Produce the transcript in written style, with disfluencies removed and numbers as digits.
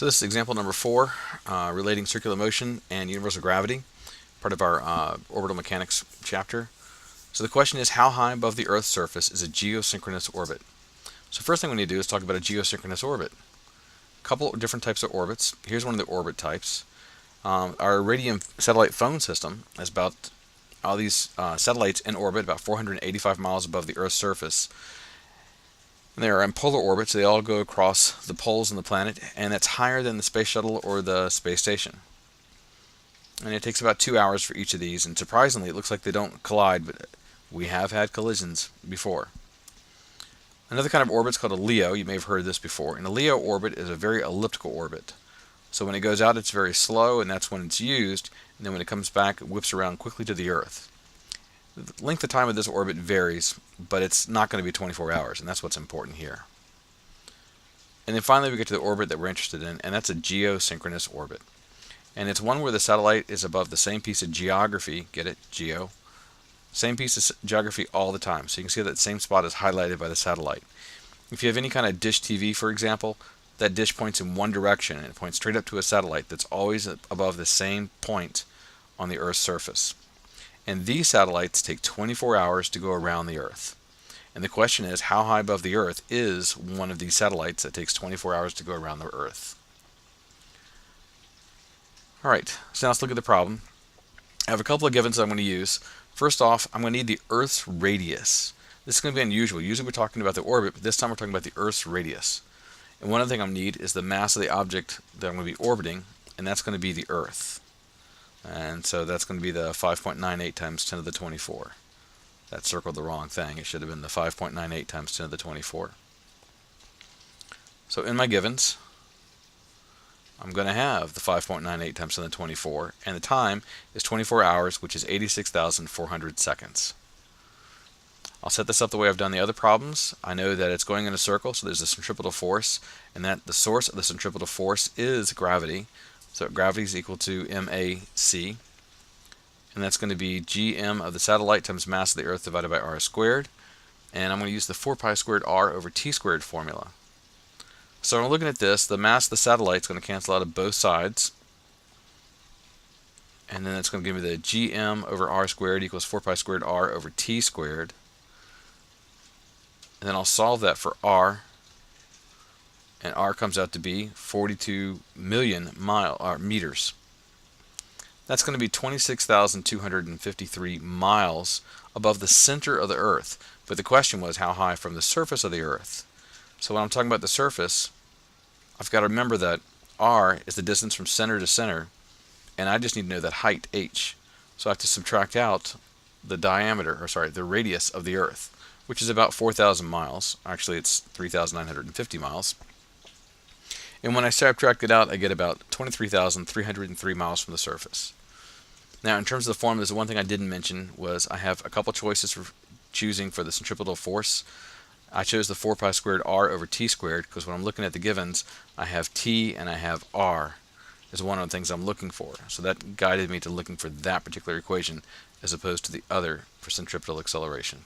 So this is example number 4, relating circular motion and universal gravity, part of our orbital mechanics chapter. So the question is, how high above the Earth's surface is a geosynchronous orbit? So first thing we need to do is talk about a geosynchronous orbit. A couple of different types of orbits. Here's one of the orbit types. Our Iridium satellite phone system has about all these satellites in orbit about 485 miles above the Earth's surface. And they are in polar orbits, so they all go across the poles on the planet, and that's higher than the space shuttle or the space station. And it takes about 2 hours for each of these, and surprisingly it looks like they don't collide, but we have had collisions before. Another kind of orbit is called a LEO. You may have heard this before. And a LEO orbit is a very elliptical orbit. So when it goes out, it's very slow, and that's when it's used, and then when it comes back, it whips around quickly to the Earth. The length of time of this orbit varies, but it's not going to be 24 hours, and that's what's important here. And then finally we get to the orbit that we're interested in, and that's a geosynchronous orbit. And it's one where the satellite is above the same piece of geography, get it, geo, same piece of geography all the time. So you can see that same spot is highlighted by the satellite. If you have any kind of dish TV, for example, that dish points in one direction, and it points straight up to a satellite that's always above the same point on the Earth's surface. And these satellites take 24 hours to go around the Earth. And the question is, how high above the Earth is one of these satellites that takes 24 hours to go around the Earth? Alright, so now let's look at the problem. I have a couple of givens that I'm going to use. First off, I'm going to need the Earth's radius. This is going to be unusual. Usually we're talking about the orbit, but this time we're talking about the Earth's radius. And one other thing I'm going to need is the mass of the object that I'm going to be orbiting, and that's going to be the Earth. And so that's going to be the 5.98 times 10 to the 24. That circled the wrong thing. It should have been the 5.98 times 10 to the 24. So in my givens, I'm going to have the 5.98 times 10 to the 24, and the time is 24 hours, which is 86,400 seconds. I'll set this up the way I've done the other problems. I know that it's going in a circle, so there's a centripetal force, and that the source of the centripetal force is gravity. So gravity is equal to mac, and that's going to be gm of the satellite times mass of the Earth divided by r squared. And I'm going to use the 4 pi squared r over t squared formula. So when I'm looking at this, the mass of the satellite is going to cancel out of both sides. And then it's going to give me the gm over r squared equals 4 pi squared r over t squared. And then I'll solve that for r. And r comes out to be 42 million meters. That's going to be 26,253 miles above the center of the Earth. But the question was, how high from the surface of the Earth? So when I'm talking about the surface, I've got to remember that r is the distance from center to center, and I just need to know that height, h. So I have to subtract out the diameter, or sorry, the radius of the Earth, which is about 4,000 miles. Actually, it's 3,950 miles. And when I subtract it out, I get about 23,303 miles from the surface. Now, in terms of the formula, there's one thing I didn't mention was I have a couple choices for choosing for the centripetal force. I chose the 4 pi squared r over t squared because when I'm looking at the givens, I have t and I have r is one of the things I'm looking for. So that guided me to looking for that particular equation as opposed to the other for centripetal acceleration.